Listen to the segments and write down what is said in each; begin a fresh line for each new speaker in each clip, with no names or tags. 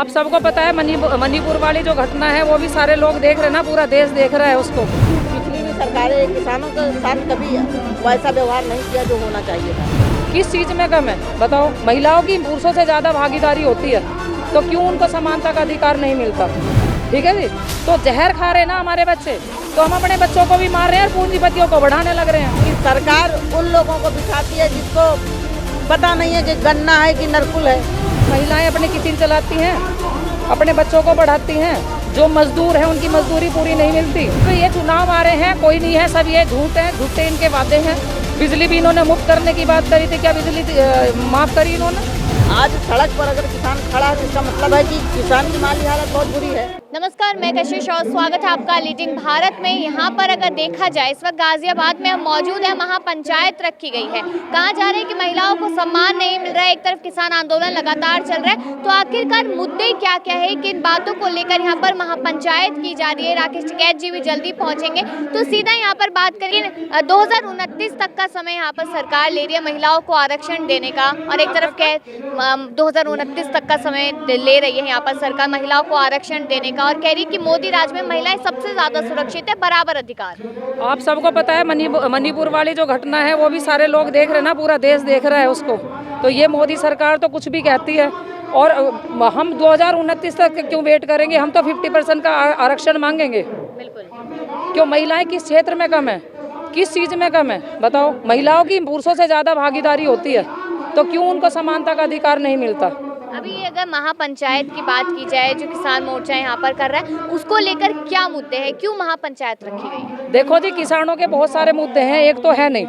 आप सबको पता है मणिपुर वाली जो घटना है वो भी सारे लोग देख रहे हैं ना, पूरा देश देख रहा है उसको।
पिछली भी सरकारें किसानों के साथ कभी वैसा व्यवहार नहीं किया जो होना चाहिए था।
किस चीज़ में कम है बताओ? महिलाओं की पुरुषों से ज़्यादा भागीदारी होती है, तो क्यों उनको समानता का अधिकार नहीं मिलता? ठीक है जी, तो जहर खा रहे हैं ना हमारे बच्चे, तो हम अपने बच्चों को भी मार रहे हैं और पूंजीपतियों को बढ़ाने लग रहे हैं।
कि सरकार उन लोगों को बिठाती है जिसको पता नहीं है कि गन्ना है कि नरकुल है।
महिलाएं अपनी किचन चलाती हैं, अपने बच्चों को पढ़ाती हैं, जो मजदूर हैं उनकी मजदूरी पूरी नहीं मिलती। तो ये चुनाव आ रहे हैं, कोई नहीं है, सब ये झूठ है, झूठे इनके वादे हैं। बिजली भी इन्होंने मुफ्त करने की बात करी थी, क्या बिजली माफ करी इन्होंने?
आज सड़क पर अगर किसान खड़ा है तो इसका मतलब है कि किसान की माली हालत बहुत बुरी है।
नमस्कार, मैं कशिश और स्वागत है आपका लीडिंग भारत में। यहाँ पर अगर देखा जाए इस वक्त गाजियाबाद में हम मौजूद है, महापंचायत रखी गई है। कहा जा रहा है कि महिलाओं को सम्मान नहीं मिल रहा है, एक तरफ किसान आंदोलन लगातार चल रहा है, तो आखिरकार मुद्दे क्या क्या है, किन बातों को लेकर यहाँ पर महापंचायत की जा रही है। राकेश टिकैत जी भी जल्दी पहुँचेंगे, तो सीधा यहाँ पर बात करिए। 2029 तक का समय यहाँ पर सरकार ले रही है महिलाओं को आरक्षण देने का, और एक तरफ 2029 तक का समय ले रही है यहाँ पर सरकार महिलाओं को आरक्षण देने का, और कह रही कि मोदी राज में महिलाएं सबसे ज्यादा सुरक्षित है, बराबर अधिकार।
आप सबको पता है मणिपुर वाली जो घटना है वो भी सारे लोग देख रहे हैं ना, पूरा देश देख रहा है उसको। तो ये मोदी सरकार तो कुछ भी कहती है, और हम 2029 तक क्यों वेट करेंगे? हम तो 50% का आरक्षण मांगेंगे।
बिल्कुल।
क्यों? महिलाएं किस क्षेत्र में कम है, किस चीज में कम है बताओ? महिलाओं की पुरुषों से ज्यादा भागीदारी होती है, तो क्यों उनको समानता का अधिकार नहीं मिलता?
अभी अगर महापंचायत की बात की जाए, जो किसान मोर्चा यहाँ पर कर रहा है, उसको लेकर क्या मुद्दे हैं, क्यों महापंचायत रखी गई?
देखो जी, किसानों के बहुत सारे मुद्दे हैं। एक तो है नहीं,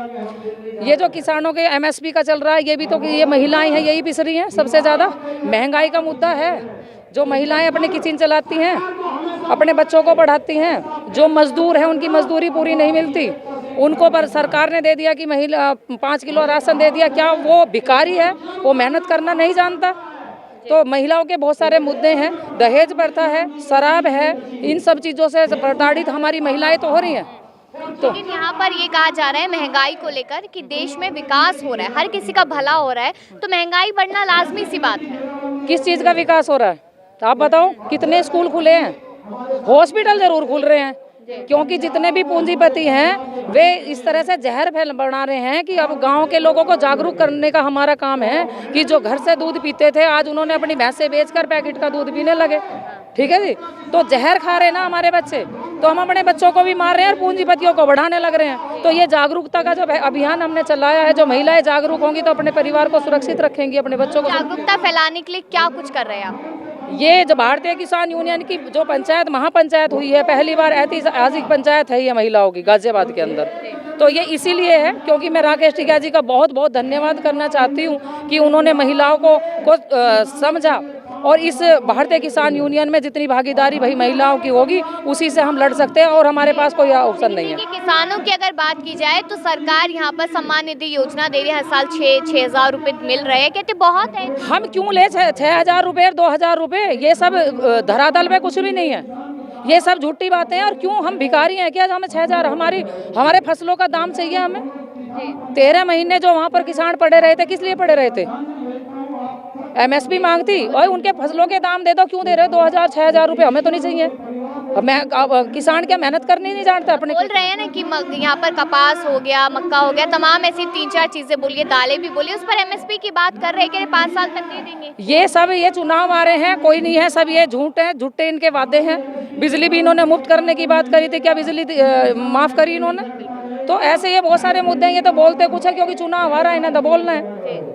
ये जो किसानों के MSP का चल रहा है, ये भी तो कि ये महिलाएं हैं, यही पिस रही हैं सबसे ज़्यादा। महंगाई का मुद्दा है, जो महिलाएं अपने किचन चलाती हैं, अपने बच्चों को पढ़ाती हैं, जो मजदूर हैं उनकी मजदूरी पूरी नहीं मिलती, उनको पर सरकार ने दे दिया कि महिला 5 किलो राशन दे दिया। क्या वो भिखारी है? वो मेहनत करना नहीं जानता? तो महिलाओं के बहुत सारे मुद्दे हैं। दहेज प्रथा है, शराब है, इन सब चीज़ों से प्रताड़ित हमारी महिलाएं तो हो रही हैं।
तो लेकिन यहाँ पर ये कहा जा रहा है महंगाई को लेकर कि देश में विकास हो रहा है, हर किसी का भला हो रहा है, तो महंगाई बढ़ना लाजमी सी बात है।
किस चीज़ का विकास हो रहा है? तो आप बताओ, कितने स्कूल खुले हैं? हॉस्पिटल जरूर खुल रहे हैं, क्योंकि जितने भी पूंजीपति हैं वे इस तरह से जहर बना रहे हैं कि अब गांव के लोगों को जागरूक करने का हमारा काम है कि जो घर से दूध पीते थे, आज उन्होंने अपनी भैंसें बेचकर पैकेट का दूध पीने लगे। ठीक है जी, तो जहर खा रहे हैं ना हमारे बच्चे, तो हम अपने बच्चों को भी मार रहे हैं और पूंजीपतियों को बढ़ाने लग रहे हैं। तो ये जागरूकता का जो अभियान हमने चलाया है, जो महिलाएं जागरूक होंगी तो अपने परिवार को सुरक्षित रखेंगी, अपने बच्चों को।
जागरूकता फैलाने के लिए क्या कुछ कर रहे हैं आप?
ये जो भारतीय किसान यूनियन की जो पंचायत महापंचायत हुई है, पहली बार ऐतिहासिक पंचायत है ये महिलाओं की गाजियाबाद के अंदर। तो ये इसीलिए है क्योंकि मैं राकेश टिकैत जी का बहुत बहुत धन्यवाद करना चाहती हूँ कि उन्होंने महिलाओं को समझा, और इस भारतीय किसान यूनियन में जितनी भागीदारी भाई महिलाओं की होगी उसी से हम लड़ सकते हैं, और हमारे पास कोई ऑप्शन नहीं है।
किसानों की अगर बात की जाए तो सरकार यहाँ पर सम्मान निधि योजना दे रही है, हर साल 6,000 रुपए मिल रहे हैं, कहते बहुत है। हम
क्यों ले 6,000 रुपए और 2,000 रुपए? ये सब धरातल पे कुछ भी नहीं है, ये सब झूठी बातें हैं। और क्यों हम भिखारी हैं क्या? हमें 6,000 हमारे फसलों का दाम चाहिए हमें। 13 महीने जो वहाँ पर किसान पड़े रहे थे, किस लिए पड़े रहे थे? MSP मांगती, और उनके फसलों के दाम दे दो, क्यों दे रहे हो 2,000 6,000 रुपए? हमें तो नहीं चाहिए। किसान क्या मेहनत करनी नहीं जानता? अपने
बोल रहे हैं ना कि यहाँ पर कपास हो गया, मक्का हो गया, तमाम ऐसी 3-4 चीजें बोलिए, दालें भी बोलिए, उस पर MSP की बात कर रहे हैं कि 5 साल तक नहीं देंगे।
ये चुनाव आ रहे हैं, कोई नहीं है, सब ये झूठ है, झूठे इनके वादे हैं। बिजली भी इन्होंने मुफ्त करने की बात करी थी, क्या बिजली माफ करी इन्होंने? तो ऐसे ये बहुत सारे मुद्दे हैं, ये तो बोलते कुछ है क्योंकि चुनाव आ रहा है, इन्हें तो बोलना है।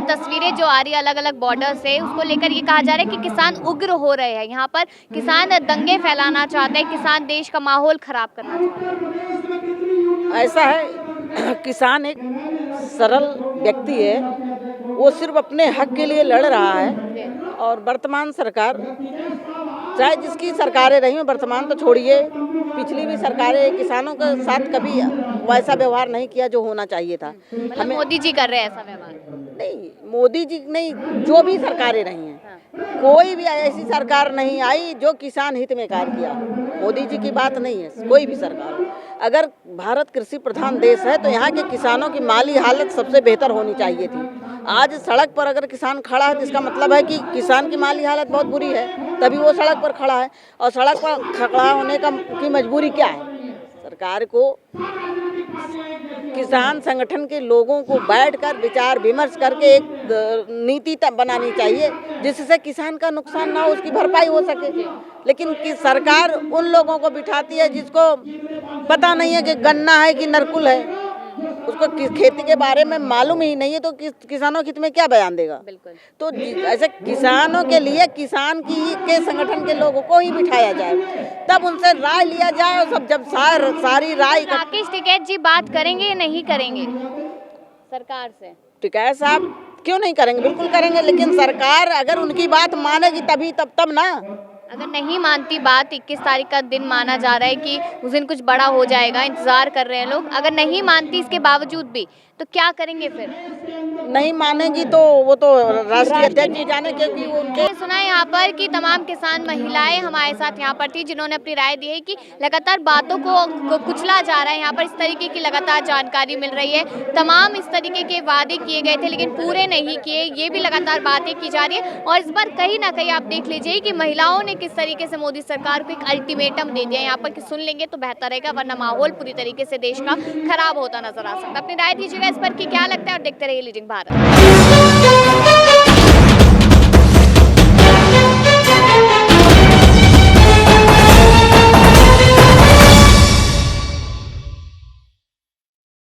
तस्वीरें जो आ रही है अलग अलग बॉर्डर से, उसको लेकर ये कहा जा रहा है कि किसान उग्र हो रहे हैं, यहाँ पर किसान दंगे फैलाना चाहते हैं, किसान देश का माहौल खराब करना चाहते हैं।
ऐसा है, किसान एक सरल व्यक्ति है, वो सिर्फ अपने हक के लिए लड़ रहा है। और वर्तमान सरकार, चाहे जिसकी सरकारें रही, वर्तमान तो छोड़िए, पिछली भी सरकारें किसानों के साथ कभी वैसा व्यवहार नहीं किया जो होना चाहिए था।
हमें मोदी जी कर रहे हैं ऐसा व्यवहार?
नहीं, मोदी जी नहीं, जो भी सरकारें रही हैं, कोई भी ऐसी सरकार नहीं आई जो किसान हित में कार्य किया। मोदी जी की बात नहीं है, कोई भी सरकार हो। अगर भारत कृषि प्रधान देश है तो यहाँ के किसानों की माली हालत सबसे बेहतर होनी चाहिए थी। आज सड़क पर अगर किसान खड़ा है तो इसका मतलब है कि किसान की माली हालत बहुत बुरी है, तभी वो सड़क पर खड़ा है। और सड़क पर खड़ा होने की मजबूरी क्या है? सरकार को किसान संगठन के लोगों को बैठकर विचार विमर्श करके एक नीति बनानी चाहिए जिससे किसान का नुकसान ना हो, उसकी भरपाई हो सके। लेकिन कि सरकार उन लोगों को बिठाती है जिसको पता नहीं है कि गन्ना है कि नरकुल है, उसको खेती के बारे में मालूम ही नहीं है, तो किसानों के हित में क्या बयान देगा?
बिल्कुल।
तो ऐसे किसानों के लिए किसान के संगठन के लोगों को ही बिठाया जाए, तब उनसे राय लिया जाए। और सब जब सारी राय
राकेश टिकैत जी बात करेंगे या नहीं करेंगे सरकार से?
टिकैत साहब क्यों नहीं करेंगे, बिल्कुल करेंगे, लेकिन सरकार अगर उनकी बात मानेगी तभी तब ना।
अगर नहीं मानती बात, 21 तारीख का दिन माना जा रहा है कि उस दिन कुछ बड़ा हो जाएगा, इंतजार कर रहे हैं लोग, अगर नहीं मानती इसके बावजूद भी तो क्या करेंगे फिर?
नहीं मानेगी तो वो तो राष्ट्रीय अध्यक्ष जी जाने, क्योंकि वो उनके
सुना है यहाँ पर कि तमाम किसान महिलाएं हमारे साथ यहाँ पर थी जिन्होंने अपनी राय दी है कि लगातार बातों को कुचला जा रहा है। यहाँ पर इस तरीके की लगातार जानकारी मिल रही है, तमाम इस तरीके के वादे किए गए थे लेकिन पूरे नहीं किए, ये भी लगातार बातें की जा रही है। और इस बार कहीं ना कहीं आप देख लीजिए कि महिलाओं ने किस तरीके से मोदी सरकार को एक अल्टीमेटम दे दिया यहाँ पर कि सुन लेंगे तो बेहतर रहेगा, वरना माहौल पूरी तरीके से देश का खराब होता नजर आ सकता है। अपनी राय दीजिएगा इस पर कि क्या लगता है और देखते रहिए लीडिंग भारत।